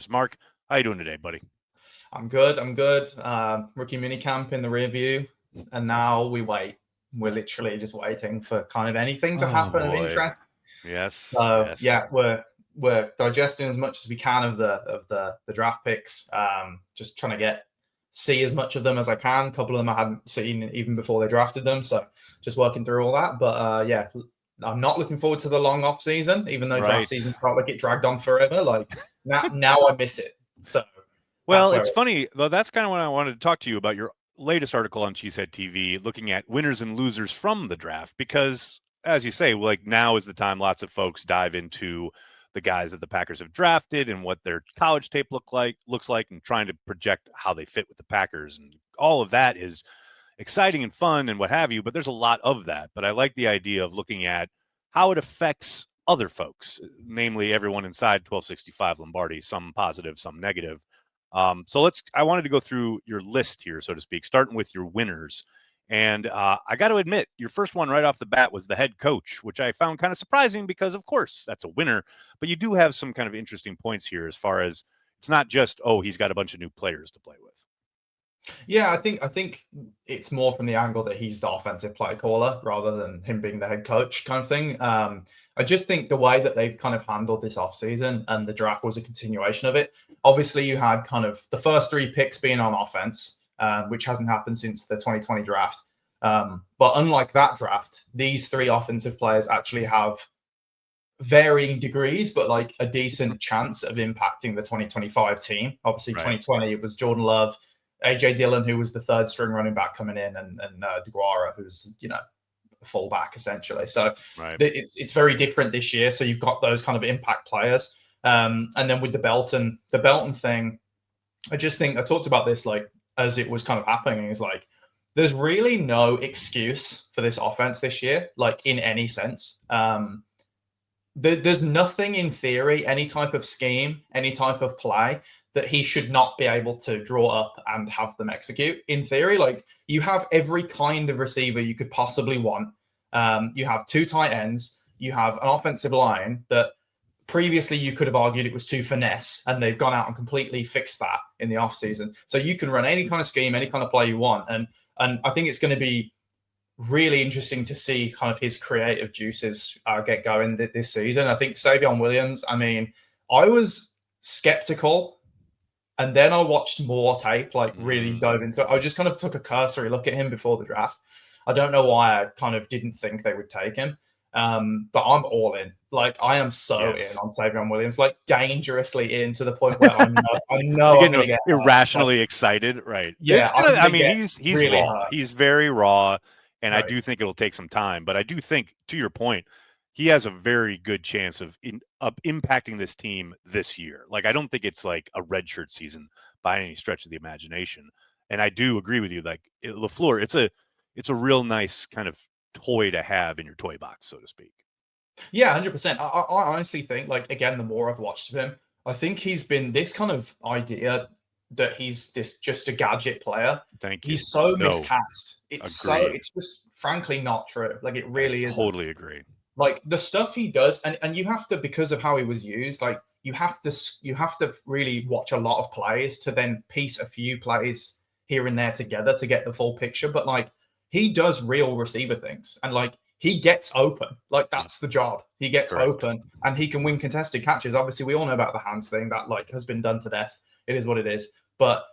championships. Mark, how you doing today, buddy? I'm good. I'm good. Rookie minicamp in the rear view, and now we wait. We're literally just waiting for kind of anything to Oh happen of boy. interest. Yes, So yes. yeah, we're digesting as much as we can of the draft picks. Just trying to see as much of them as I can. A couple of them I hadn't seen even before they drafted them, so just working through all that. But yeah, I'm not looking forward to the long off season, even though draft Right. season felt like it dragged on forever. Like now I miss it. So that's Well, where. it's funny, though. That's kind of what I wanted to talk to you about your latest article on Cheesehead TV, looking at winners and losers from the draft, because as you say, like now is the time lots of folks dive into the guys that the Packers have drafted and what their college tape looks like, and trying to project how they fit with the Packers. And all of that is exciting and fun and what have you, but there's a lot of that. But I like the idea of looking at how it affects other folks, namely everyone inside 1265 Lombardi, some positive, some negative. I wanted to go through your list here, so to speak, starting with your winners. And I got to admit, your first one right off the bat was the head coach, which I found kind of surprising because, of course, that's a winner. But you do have some kind of interesting points here as far as it's not just, oh, he's got a bunch of new players to play with. Yeah, I think it's more from the angle that he's the offensive play caller rather than him being the head coach kind of thing. I just think the way that they've kind of handled this offseason and the draft was a continuation of it. Obviously, you had kind of the first three picks being on offense, which hasn't happened since the 2020 draft. But unlike that draft, these three offensive players actually have varying degrees, but like a decent chance of impacting the 2025 team. Obviously, Right. 2020, it was Jordan Love, AJ Dillon, who was the third string running back coming in, and DeGuara, who's a fullback essentially. So Right. it's very different this year. So you've got those kind of impact players, and then with the Belton thing, I just think I talked about this like as it was kind of happening. Is like there's really no excuse for this offense this year, like in any sense. There's nothing in theory, any type of scheme, any type of play that he should not be able to draw up and have them execute. In theory, like you have every kind of receiver you could possibly want. You have two tight ends. You have an offensive line that previously you could have argued it was too finesse, and they've gone out and completely fixed that in the offseason. So you can run any kind of scheme, any kind of play you want. And I think it's going to be really interesting to see kind of his creative juices get going this season. I think Savion Williams, I mean, I was skeptical and then I watched more tape, like really dove into it. I just kind of took a cursory look at him before the draft. I don't know why I kind of didn't think they would take him. But I'm all in. Like I am so in on Savion Williams, like dangerously in to the point where I know I'm going to get irrationally excited, right? Yeah, It's gonna. I mean, he's really raw. hurt. He's very raw, and I Right. do think it'll take some time. But I do think, to your point, he has a very good chance of impacting this team this year. Like, I don't think it's like a redshirt season by any stretch of the imagination. And I do agree with you. Like LaFleur, it's a real nice kind of toy to have in your toy box, so to speak. Yeah, 100%. I honestly think, like, again, the more I've watched of him, I think he's been this kind of idea that he's this just a gadget player. Thank you. He's so No, miscast. agreed. It's just frankly not true. Like, it really I isn't. totally agree. Like the stuff he does, and you have to, because of how he was used, like you have to really watch a lot of plays to then piece a few plays here and there together to get the full picture. But like he does real receiver things, and like he gets open. Like that's the job. He gets Correct. open, and he can win contested catches. Obviously, we all know about the hands thing that like has been done to death. It is what it is. But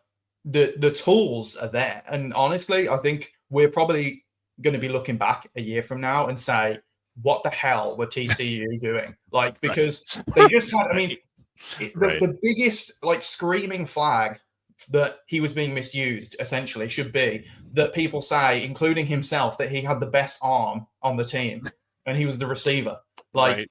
the tools are there, and honestly, I think we're probably going to be looking back a year from now and say, what the hell were TCU doing? Like, because they just had, I mean, the biggest like screaming flag that he was being misused essentially should be that people say, including himself, that he had the best arm on the team and he was the receiver. Like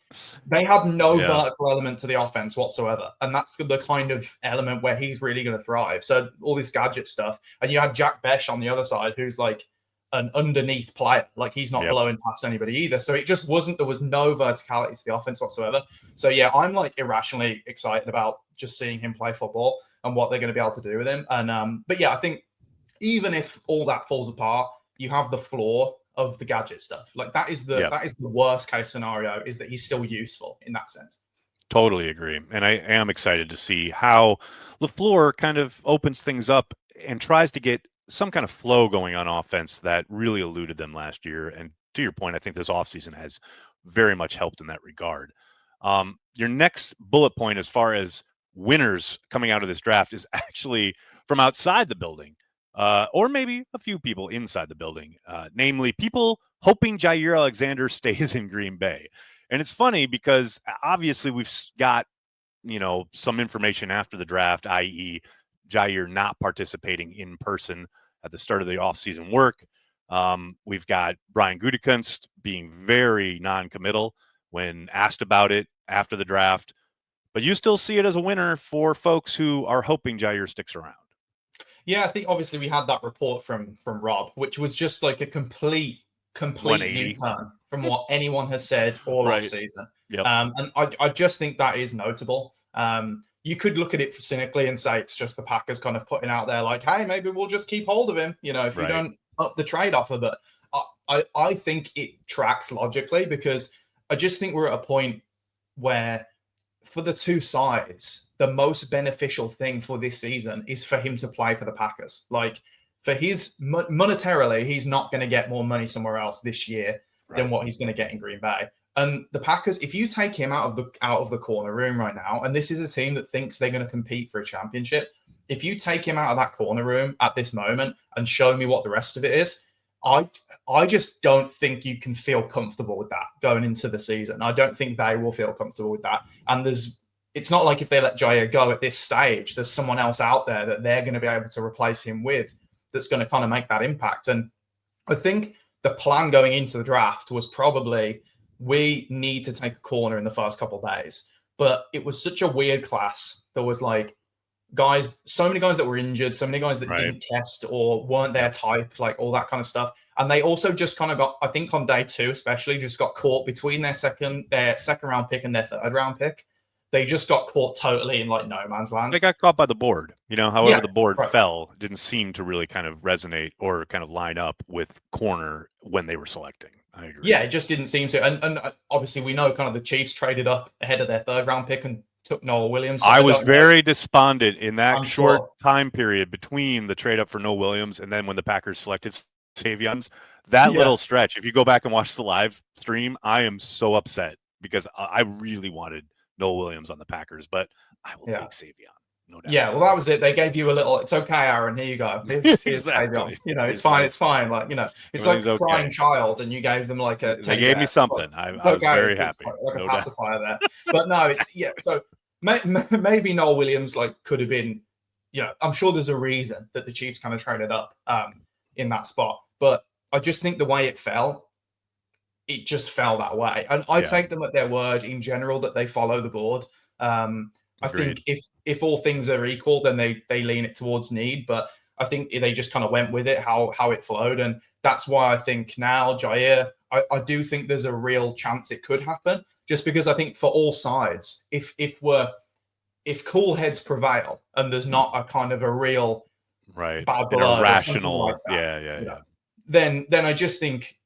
they had no vertical element to the offense whatsoever. And that's the kind of element where he's really going to thrive. So all this gadget stuff. And you had Jack Besh on the other side, who's like an underneath player. Like he's not blowing past anybody either. So it just wasn't, there was no verticality to the offense whatsoever. So yeah, I'm like irrationally excited about just seeing him play football and what they're going to be able to do with him. And but yeah, I think even if all that falls apart, you have the floor of the gadget stuff. Like that is the worst case scenario, is that he's still useful in that sense. Totally agree. And I am excited to see how LaFleur kind of opens things up and tries to get some kind of flow going on offense that really eluded them last year. And to your point, I think this offseason has very much helped in that regard. Your next bullet point, as far as winners coming out of this draft, is actually from outside the building, or maybe a few people inside the building, namely people hoping Jaire Alexander stays in Green Bay. And it's funny because obviously we've got, some information after the draft, i.e., Jaire not participating in person at the start of the offseason work. We've got Brian Gutekunst being very non-committal when asked about it after the draft. But you still see it as a winner for folks who are hoping Jaire sticks around. Yeah, I think obviously we had that report from Rob, which was just like a complete U-turn from what anyone has said all off season. Yep. And I just think that is notable. You could look at it cynically and say it's just the Packers kind of putting out there like, hey, maybe we'll just keep hold of him, if you don't up the trade offer. But I think it tracks logically, because I just think we're at a point where for the two sides, the most beneficial thing for this season is for him to play for the Packers. Like, for his monetarily, he's not going to get more money somewhere else this year than what he's going to get in Green Bay. And the Packers, if you take him out of the corner room right now, and this is a team that thinks they're going to compete for a championship, if you take him out of that corner room at this moment and show me what the rest of it is, I just don't think you can feel comfortable with that going into the season. I don't think they will feel comfortable with that. And it's not like if they let Jaire go at this stage, there's someone else out there that they're going to be able to replace him with that's going to kind of make that impact. And I think the plan going into the draft was probably, we need to take a corner in the first couple of days. But it was such a weird class. There was like so many guys that were injured, so many guys that didn't test or weren't their type, like all that kind of stuff. And they also just kind of got, I think on day 2 especially, just got caught between their second round pick and their third round pick. They just got caught totally in like no man's land. They got caught by the board. However the board fell, didn't seem to really kind of resonate or kind of line up with corner when they were selecting. I agree. Yeah, it just didn't seem to. And obviously we know kind of the Chiefs traded up ahead of their third round pick and took Noah Williams. So I was very despondent in that short time period between the trade up for Noah Williams and then when the Packers selected Savions. That little stretch, if you go back and watch the live stream, I am so upset because I really wanted Noah Williams on the Packers, but I will take Savion. No doubt. Yeah, well, that was it. They gave you a little, it's okay, Aaron, here you go. Here's Savion. It's fine, it's fine. Like, it's like a crying child, and you gave them like a They gave me something. I was very happy. Like a pacifier there. But no, so maybe Noah Williams like could have been, I'm sure there's a reason that the Chiefs kind of traded up in that spot. But I just think the way it fell, it just fell that way. And I take them at their word in general that they follow the board. I think if all things are equal, then they lean it towards need. But I think they just kind of went with it, how it flowed. And that's why I think now Jaire, I do think there's a real chance it could happen, just because I think for all sides, if cool heads prevail and there's not a kind of a real bad blood, rational, like then I just think,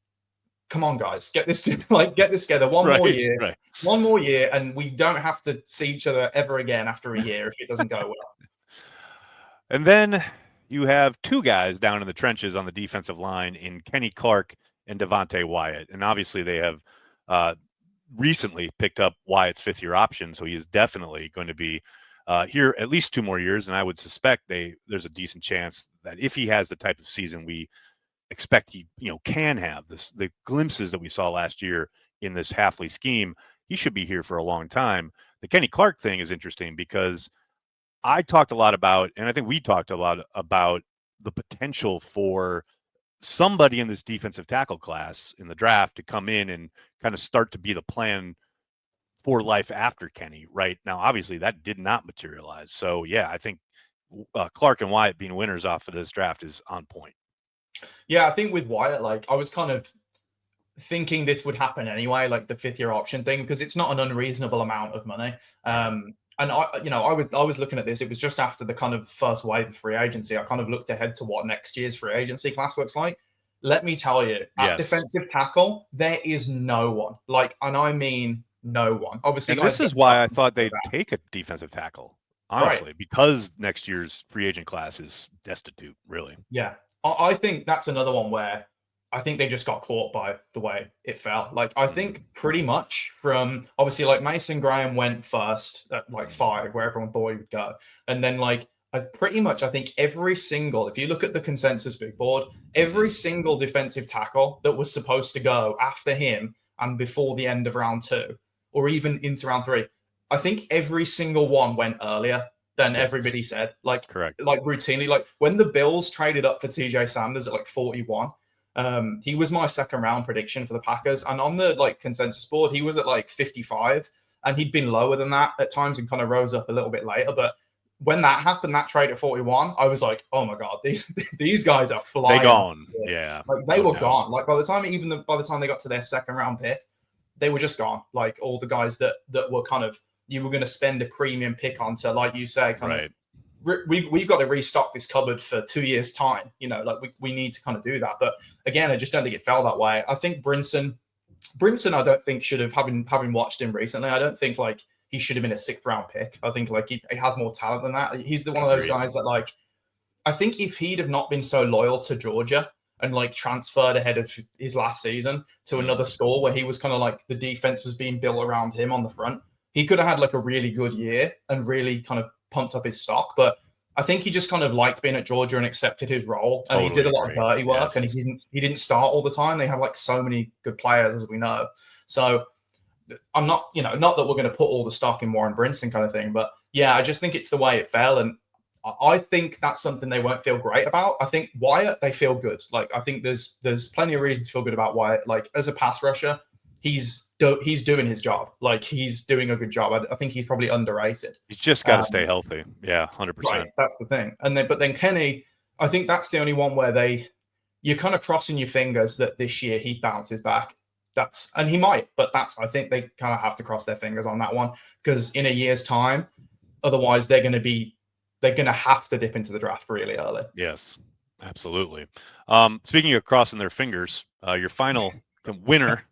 come on, guys, get this together. One more year, and we don't have to see each other ever again after a year if it doesn't go well. And then you have two guys down in the trenches on the defensive line in Kenny Clark and Devontae Wyatt. And obviously they have recently picked up Wyatt's 5th-year option, so he is definitely going to be here at least 2 more years. And I would suspect there's a decent chance that if he has the type of season we expect he can have, the glimpses that we saw last year in this Halfley scheme, he should be here for a long time. The Kenny Clark thing is interesting because I talked a lot about, and I think we talked a lot about the potential for somebody in this defensive tackle class in the draft to come in and kind of start to be the plan for life after Kenny. Right now, obviously that did not materialize. So yeah, I think Clark and Wyatt being winners off of this draft is on point. Yeah, I think with Wyatt, like I was kind of thinking this would happen anyway, like the 5th-year option thing, because it's not an unreasonable amount of money. And I was looking at this. It was just after the kind of first wave of free agency. I kind of looked ahead to what next year's free agency class looks like. Let me tell you, at defensive tackle, there is no one. Like, and I mean No one. Obviously, And guys this get is why I drafted thought for they'd that. take a defensive tackle, Right. honestly, because next year's free agent class is destitute, really. Yeah. I think that's another one where I think they just got caught by the way it felt. Like, I think pretty much from obviously, like, Mason Graham went first at like 5, where everyone thought he would go. And then, like, pretty much, I think every single, if you look at the consensus big board, every single defensive tackle that was supposed to go after him and before the end of round 2, or even into round 3, I think every single one went earlier than Yes, everybody said. correct. Like routinely, like when the Bills traded up for TJ Sanders at like 41, he was my second round prediction for the Packers. And on the like consensus board, he was at like 55, and he'd been lower than that at times and kind of rose up a little bit later. But when that happened, that trade at 41, I was like, oh my God, these guys are They flying. gone. Yeah. Like they No were doubt. gone. Like by the time they got to their second round pick, they were just gone. Like all the guys that were kind of, you were going to spend a premium pick on to, like you say, kind of, Right. we've got to restock this cupboard for 2 years time, like we need to kind of do that. But again, I just don't think it fell that way. I think Brinson, I don't think should have, having watched him recently, I don't think like he should have been a 6th round pick. I think like he has more talent than that. He's one of those guys that, like, I think if he'd have not been so loyal to Georgia and like transferred ahead of his last season to another school where he was kind of like the defense was being built around him on the front, he could have had like a really good year and really kind of pumped up his stock. But I think he just kind of liked being at Georgia and accepted his role, and he did a lot of dirty work, and he didn't start all the time. They have like so many good players, as we know. So I'm not, not that we're going to put all the stock in Warren Brinson kind of thing, but yeah, I just think it's the way it fell. And I think that's something they won't feel great about. I think Wyatt, they feel good. Like, I think there's plenty of reason to feel good about Wyatt. Like, as a pass rusher, he's doing his job. Like, he's doing a good job. I think he's probably underrated. He's just got to stay healthy. Yeah, 100%. Right, that's the thing. But then Kenny, I think that's the only one where you're kind of crossing your fingers that this year he bounces back. And he might, but I think they kind of have to cross their fingers on that one, because in a year's time, otherwise they're going to have to dip into the draft really early. Yes, absolutely. Speaking of crossing their fingers, your final winner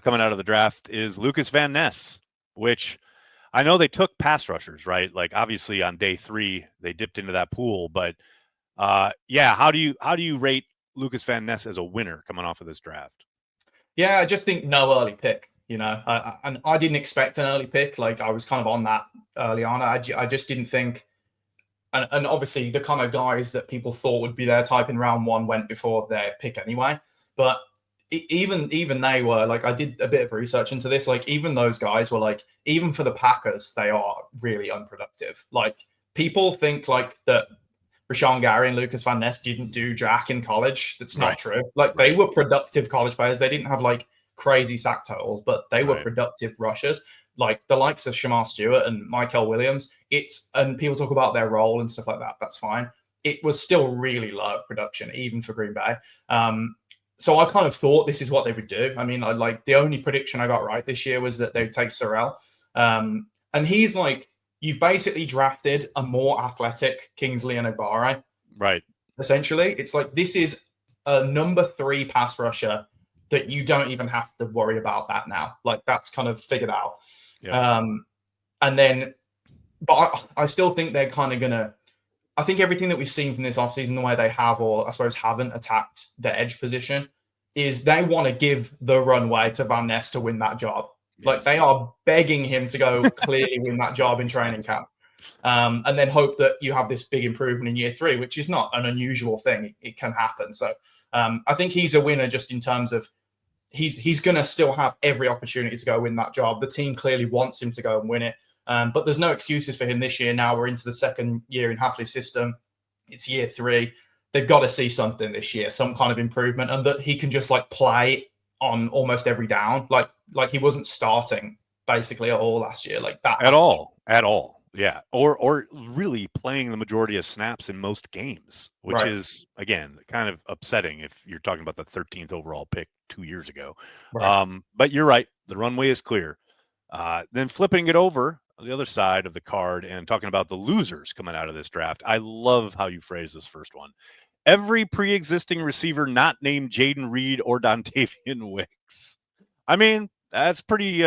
coming out of the draft is Lucas Van Ness, which I know they took pass rushers, right? Like, obviously on day 3 they dipped into that pool, but yeah, how do you rate Lucas Van Ness as a winner coming off of this draft? Yeah, I just think no early pick. And I didn't expect an early pick. Like, I was kind of on that early on. I just didn't think. And obviously, the kind of guys that people thought would be their type in round 1 went before their pick anyway. But even they were like, I did a bit of research into this. Like, even those guys were like, even for the Packers, they are really unproductive. Like, people think like that Rashawn Gary and Lucas Van Ness didn't do jack in college. That's not true. Like, they were productive college players. They didn't have like crazy sack totals, but they were productive rushers. Like the likes of Shamar Stewart and Michael Williams. And people talk about their role and stuff like that. That's fine. It was still really low production, even for Green Bay. So I kind of thought this is what they would do. I mean, the only prediction I got right this year was that they'd take Sorrell. And he's like, you've basically drafted a more athletic Kingsley Enagbare. Right. Essentially, it's like, this is a number 3 pass rusher that you don't even have to worry about that now. Like, that's kind of figured out. Yep. But I still think they're kind of going to, I think everything that we've seen from this offseason, the way they have, or I suppose haven't attacked the edge position, is they want to give the runway to Van Ness to win that job. Yes. Like, they are begging him to go clearly win that job in training camp. And then hope that you have this big improvement in year 3, which is not an unusual thing. It can happen. So I think he's a winner just in terms of he's going to still have every opportunity to go win that job. The team clearly wants him to go and win it. But there's no excuses for him this year. Now we're into the second year in Hafley's system. It's year 3. They've got to see something this year, some kind of improvement, and that he can just like play on almost every down. Like he wasn't starting basically at all last year. Like that. At all. Yeah. Or really playing the majority of snaps in most games, which is, again, kind of upsetting if you're talking about the 13th overall pick 2 years ago. But you're right. The runway is clear. Then flipping it over on the other side of the card and talking about the losers coming out of this draft. I love how you phrase this first one. Every pre-existing receiver not named Jaden Reed or Dontavian Wicks. I mean, that's pretty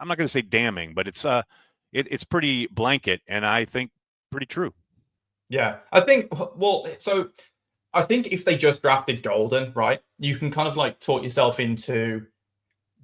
I'm not going to say damning, but it's pretty blanket, and I think pretty true. Yeah, I think. Well, so I think if they just drafted Golden, right, you can kind of like talk yourself into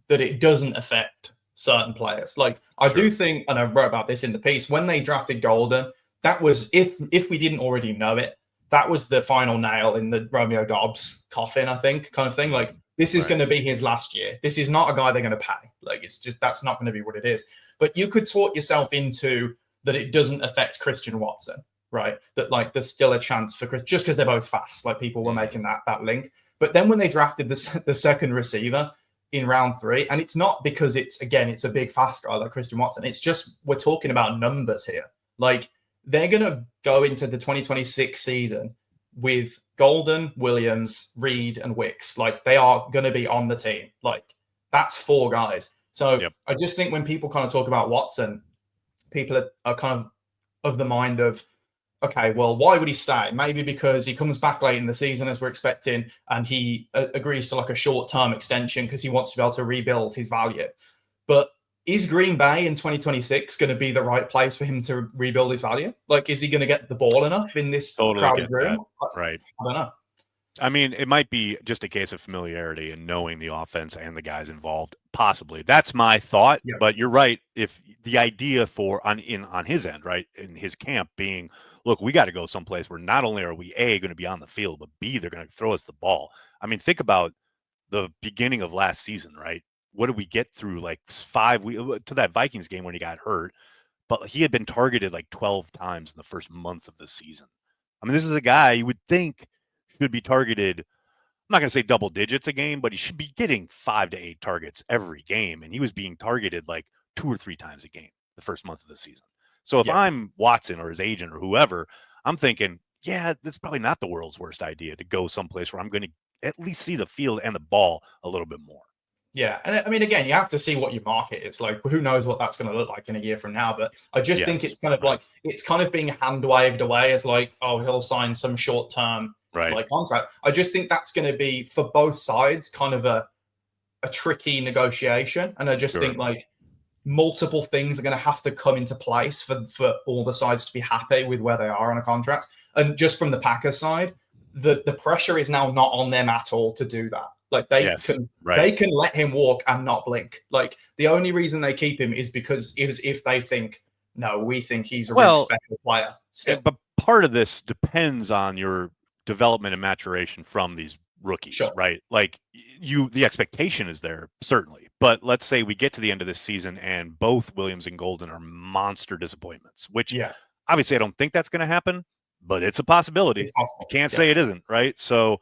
that it doesn't affect certain players. Like I Sure. do think, and I wrote about this in the piece, when they drafted Golden, that was if we didn't already know it, that was the final nail in the Romeo Dobbs coffin, I think, kind of thing. Like this is Right. going to be his last year. This is not a guy they're going to pay. Like it's just that's not going to be what it is. But you could talk yourself into that it doesn't affect Christian Watson, right? That like there's still a chance for Chris just because they're both fast. Like people were making that link. But then when they drafted the second receiver in round 3, and it's not because it's a big fast guy like Christian Watson. It's just we're talking about numbers here. Like they're gonna go into the 2026 season with Golden, Williams, Reed, and Wicks. Like they are gonna be on the team. Like that's 4 guys. So Yep. I just think when people kind of talk about Watson, people are kind of the mind of, okay, well, why would he stay? Maybe because he comes back late in the season as we're expecting, and he agrees to like a short-term extension because he wants to be able to rebuild his value. But is Green Bay in 2026 going to be the right place for him to rebuild his value? Like, is he going to get the ball enough in this Totally crowded get that. room? Right. I don't know. I mean, it might be just a case of familiarity and knowing the offense and the guys involved. Possibly, that's my thought. Yeah. But you're right. If the idea on his end, right, in his camp being, look, we got to go someplace where not only are we going to be on the field, but B, they're going to throw us the ball. I mean, think about the beginning of last season, right? What did we get through? Like 5 to that Vikings game when he got hurt, but he had been targeted like 12 times in the first month of the season. I mean, this is a guy you would think should be targeted. I'm not going to say double digits a game, but he should be getting 5 to 8 targets every game. And he was being targeted like 2 or 3 times a game the first month of the season. So if I'm Watson or his agent or whoever, I'm thinking, yeah, that's probably not the world's worst idea to go someplace where I'm going to at least see the field and the ball a little bit more. Yeah, and I mean, again, you have to see what your market is. Like, who knows what that's going to look like in a year from now? But I just think it's kind of like it's kind of being hand waved away as like, oh, he'll sign some short term like contract. I just think that's going to be for both sides kind of a tricky negotiation, and I just think like multiple things are going to have to come into place for all the sides to be happy with where they are on a contract. And just from the Packers side, the pressure is now not on them at all to do that. Like they can let him walk and not blink. Like the only reason they keep him is because if they think, no, we think he's a really special player. But part of this depends on your development and maturation from these rookies, right? Like the expectation is there, certainly. But let's say we get to the end of this season and both Williams and Golden are monster disappointments, which obviously I don't think that's going to happen, but it's a possibility. It's possible. You can't say it isn't, right? So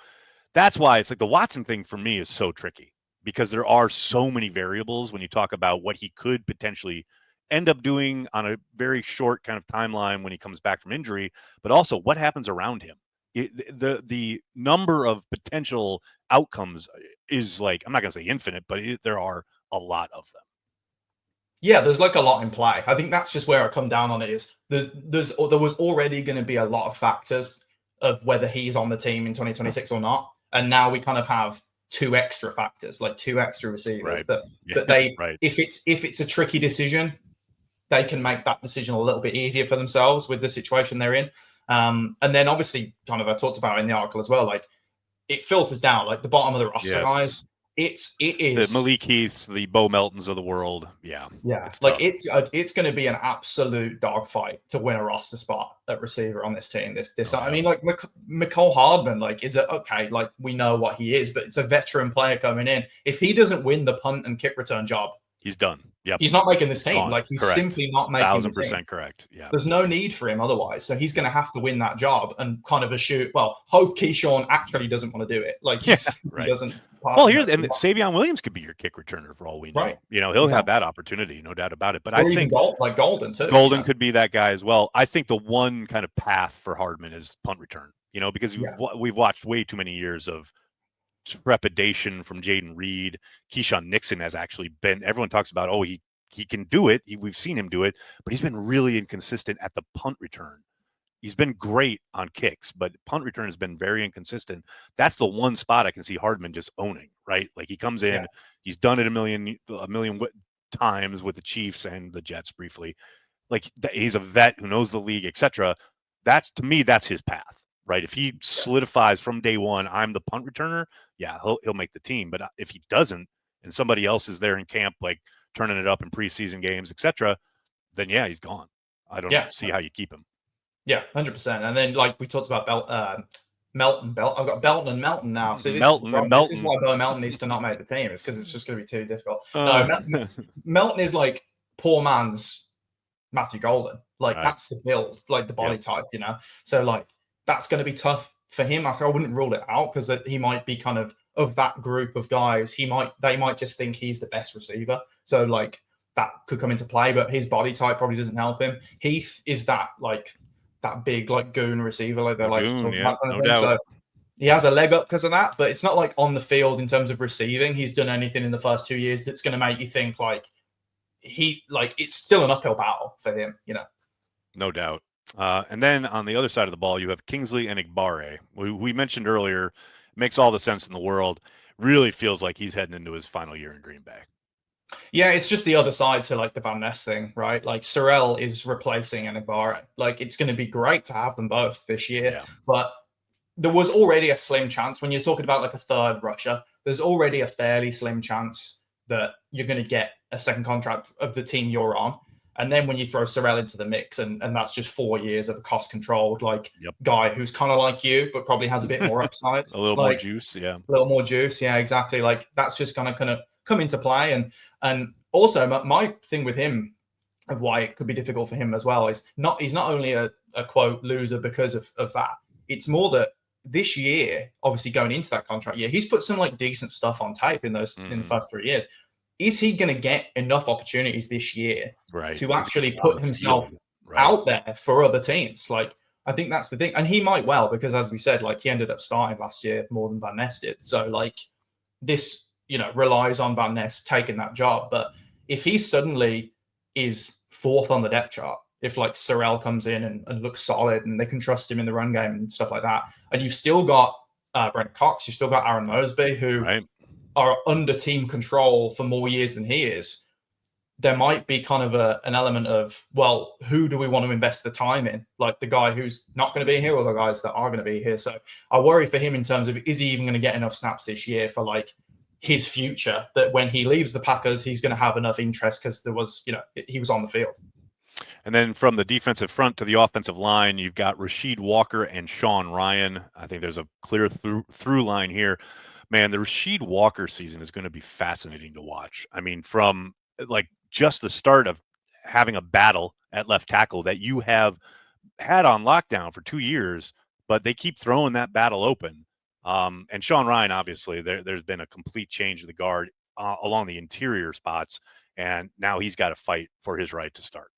that's why it's like the Watson thing for me is so tricky because there are so many variables when you talk about what he could potentially end up doing on a very short kind of timeline when he comes back from injury, but also what happens around him. The number of potential outcomes is like, I'm not going to say infinite, but there are a lot of them. Yeah, there's like a lot in play. I think that's just where I come down on it is there was already going to be a lot of factors of whether he's on the team in 2026 or not. And now we kind of have 2 extra factors, like 2 extra receivers that they, if it's a tricky decision, they can make that decision a little bit easier for themselves with the situation they're in. And then obviously kind of I talked about in the article as well, like it filters down like the bottom of the roster guys. It is the Malik Heaths, the Bo Meltons of the world. Yeah. It's going to be an absolute dogfight to win a roster spot at receiver on this team. I mean, like Mecole Hardman, like is it okay? Like we know what he is, but it's a veteran player coming in. If he doesn't win the punt and kick return job, he's done. Yep. He's not making this team. Gone. Like he's simply not making the team. 1,000% correct. Yeah. There's no need for him otherwise. So he's going to have to win that job and kind of hope Keyshawn actually doesn't want to do it. Like he doesn't. Well, and Savion Williams could be your kick returner for all we know. Right. You know, he'll have that opportunity, no doubt about it. But I think Golden too. Golden could be that guy as well. I think the one kind of path for Hardman is punt return. You know, because we've watched way too many years of trepidation from Jaden Reed. Keyshawn Nixon has actually been. Everyone talks about, he can do it. We've seen him do it, but he's been really inconsistent at the punt return. He's been great on kicks, but punt return has been very inconsistent. That's the one spot I can see Hardman just owning, right? Like he comes in, he's done it a million times with the Chiefs and the Jets briefly. Like he's a vet who knows the league, etc. That's to me, that's his path, right? If he solidifies from day one, I'm the punt returner. Yeah, he'll make the team. But if he doesn't, and somebody else is there in camp, like turning it up in preseason games, etc., then yeah, he's gone. I don't see how you keep him. Yeah, 100%. And then like we talked about Melton. I've got Belton and Melton now. So this is why Bo Melton needs to not make the team. It's because it's just going to be too difficult. No, Melton is like poor man's Matthew Golden. Like that's the build, like the body type, you know. So like that's going to be tough for him. I wouldn't rule it out because he might be kind of that group of guys. They might just think he's the best receiver. So like that could come into play, but his body type probably doesn't help him. Heath is that big like goon receiver, like they like to talk about kind of thing. So he has a leg up because of that, but it's not like on the field in terms of receiving he's done anything in the first 2 years that's going to make you think like it's still an uphill battle for him, you know. No doubt. And then on the other side of the ball, you have Kingsley and Igbare. We mentioned earlier, makes all the sense in the world. Really feels like he's heading into his final year in Green Bay. Yeah, it's just the other side to like the Van Ness thing, right? Like Sorrell is replacing Igbare. Like it's going to be great to have them both this year, but there was already a slim chance when you're talking about like a third rusher. There's already a fairly slim chance that you're going to get a second contract of the team you're on. And then when you throw Sorrell into the mix, and that's just 4 years of a cost-controlled guy who's kind of like you, but probably has a bit more upside. A little more juice, yeah. A little more juice, yeah, exactly. Like that's just going to kind of come into play. And also my thing with him of why it could be difficult for him as well is he's not only a quote loser because of that. It's more that this year, obviously going into that contract year, he's put some like decent stuff on tape in the first 3 years. Is he going to get enough opportunities this year to actually put himself out there for other teams? Like, I think that's the thing. And he might well, because as we said, like he ended up starting last year more than Van Ness did. So like this, you know, relies on Van Ness taking that job. But if he suddenly is fourth on the depth chart, if like Sorrell comes in and looks solid and they can trust him in the run game and stuff like that, and you've still got Brent Cox, you've still got Aaron Mosby, who are under team control for more years than he is, there might be kind of an element of, well, who do we want to invest the time in? Like the guy who's not going to be here or the guys that are going to be here. So I worry for him in terms of, is he even going to get enough snaps this year for like his future, that when he leaves the Packers, he's going to have enough interest because there was, you know, he was on the field. And then from the defensive front to the offensive line, you've got Rasheed Walker and Sean Ryan. I think there's a clear through line here. Man, the Rasheed Walker season is going to be fascinating to watch. I mean, from like just the start of having a battle at left tackle that you have had on lockdown for 2 years, but they keep throwing that battle open. And Sean Ryan, obviously, there's been a complete change of the guard along the interior spots, and now he's got to fight for his right to start.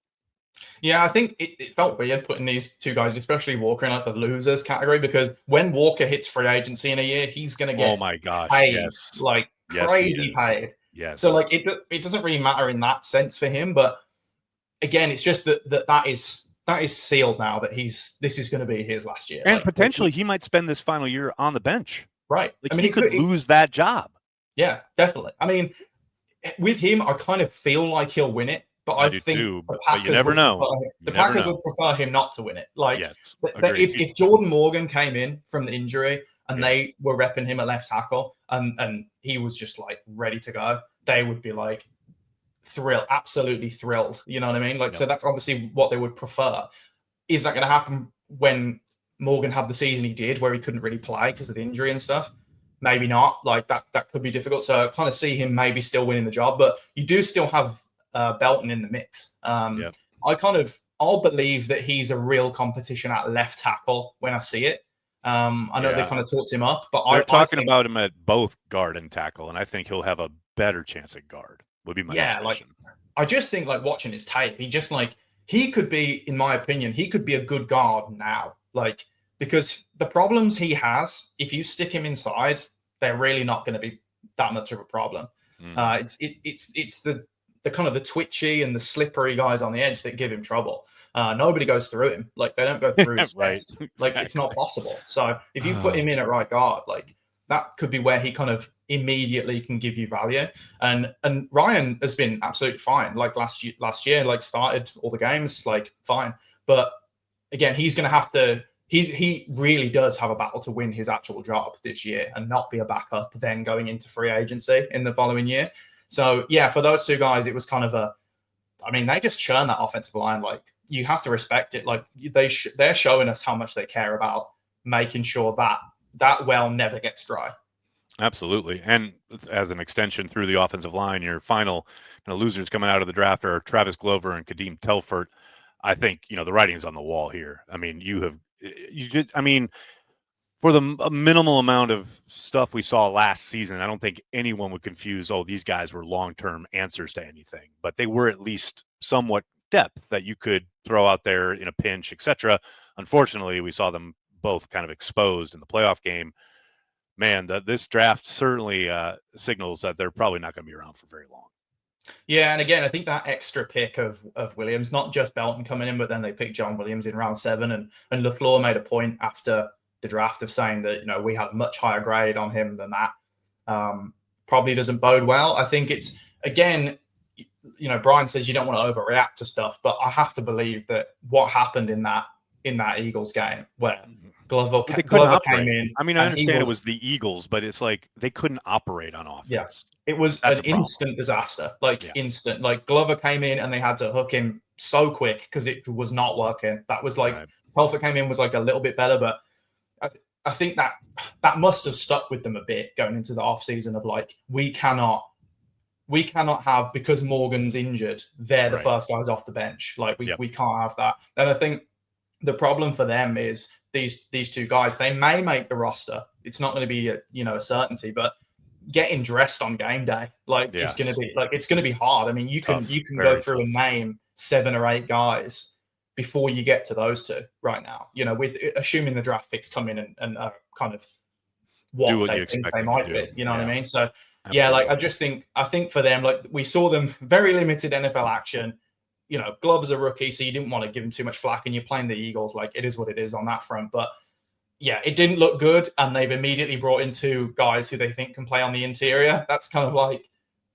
Yeah, I think it felt weird putting these two guys, especially Walker, in like the losers category, because when Walker hits free agency in a year, he's going to get paid, like crazy paid. Yes. So like it doesn't really matter in that sense for him, but again, it's just that is sealed now that this is going to be his last year, and like, potentially he might spend this final year on the bench. Right. Like, I mean, he could lose that job. Yeah, definitely. I mean, with him, I kind of feel like he'll win it. But I think the Packers, you never know. The Packers would prefer him not to win it. Like, if Jordan Morgan came in from the injury and they were repping him at left tackle and he was just like ready to go, they would be like absolutely thrilled. You know what I mean? Like, so that's obviously what they would prefer. Is that going to happen when Morgan had the season he did, where he couldn't really play because of the injury and stuff? Maybe not. Like that could be difficult. So I kind of see him maybe still winning the job, but you do still have Belton in the mix. I'll believe that he's a real competition at left tackle when I see it. I know they kind of talked him up, but they're talking about him at both guard and tackle, and I think he'll have a better chance at guard. Would be my suspicion. Like I just think like watching his tape, he could be, in my opinion, he could be a good guard now. Like, because the problems he has, if you stick him inside, they're really not going to be that much of a problem. It's the kind of the twitchy and the slippery guys on the edge that give him trouble. Nobody goes through him. Like, they don't go through his chest. Like, it's not possible. So if you put him in at right guard, like that could be where he kind of immediately can give you value. And Ryan has been absolutely fine. Like last year, like started all the games, like fine. But again, he's going to have to. He really does have a battle to win his actual job this year and not be a backup then going into free agency in the following year. So yeah, for those two guys, it was kind of a. I mean, they just churn that offensive line. Like you have to respect it. Like they're showing us how much they care about making sure that well never gets dry. Absolutely. And as an extension through the offensive line, your final losers coming out of the draft are Travis Glover and Kadeem Telfort. I think, the writing's on the wall here. I mean, for the minimal amount of stuff we saw last season, I don't think anyone would confuse, these guys were long-term answers to anything, but they were at least somewhat depth that you could throw out there in a pinch, etc. Unfortunately, we saw them both kind of exposed in the playoff game. Man, this draft certainly signals that they're probably not going to be around for very long. Yeah, and again, I think that extra pick of Williams, not just Belton coming in, but then they picked John Williams in round 7, and LaFleur made a point after the draft of saying that we had much higher grade on him than that. Probably doesn't bode well. I think it's again, Brian says you don't want to overreact to stuff, but I have to believe that what happened in that Eagles game where Glover came in. I mean, I understand it was the Eagles, but it's like they couldn't operate on offense. Yes, it was an instant disaster. Instant. Like Glover came in and they had to hook him so quick because it was not working. That was like Telfort came in was like a little bit better, but I think that must have stuck with them a bit going into the offseason of like we cannot have, because Morgan's injured, they're the first guys off the bench. Like we can't have that. And I think the problem for them is these two guys, they may make the roster. It's not going to be a certainty, but getting dressed on game day, it's going to be hard. I mean, you can go through and name 7 or 8 guys before you get to those two right now. With assuming the draft picks come in and kind of what they think they might be. You know what I mean? So absolutely. I think for them, like we saw them very limited NFL action. Glover's a rookie, so you didn't want to give him too much flack, and you're playing the Eagles. Like it is what it is on that front. But yeah, it didn't look good, and they've immediately brought in 2 guys who they think can play on the interior. That's kind of like,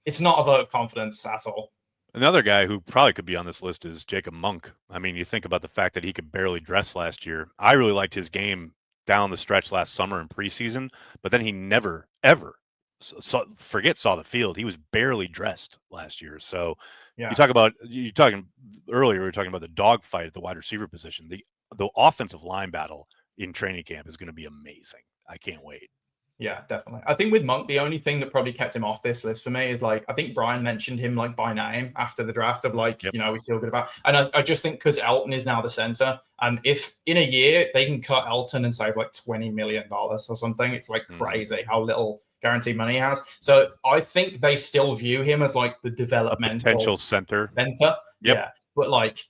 it's not a vote of confidence at all. Another guy who probably could be on this list is Jacob Monk. I mean, you think about the fact that he could barely dress last year. I really liked his game down the stretch last summer in preseason, but then he never, ever saw the field. He was barely dressed last year. So you talking earlier, we were talking about the dogfight at the wide receiver position. The offensive line battle in training camp is going to be amazing. I can't wait. Yeah, definitely. I think with Monk, the only thing that probably kept him off this list for me is I think Brian mentioned him by name after the draft of we feel good about. And I just think because Elton is now the center, and if in a year they can cut Elton and save $20 million or something, it's crazy how little guaranteed money he has. So I think they still view him as the developmental potential center. Yep. Yeah, but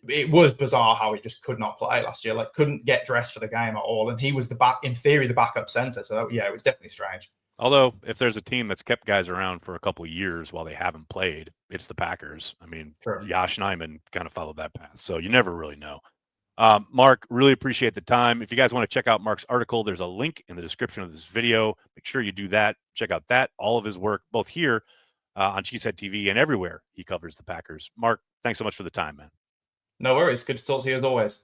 it was bizarre how he just could not play last year. Couldn't get dressed for the game at all, and he was in theory the backup center. So it was definitely strange. Although if there's a team that's kept guys around for a couple of years while they haven't played, it's the Packers. I mean, Josh Nijman kind of followed that path, so you never really know. Mark, really appreciate the time. If you guys want to check out Mark's article, there's a link in the description of this video. Make sure you do that. Check out all of his work, both here on Cheesehead TV and everywhere he covers the Packers. Mark, thanks so much for the time, man. No worries. Good to talk to you as always.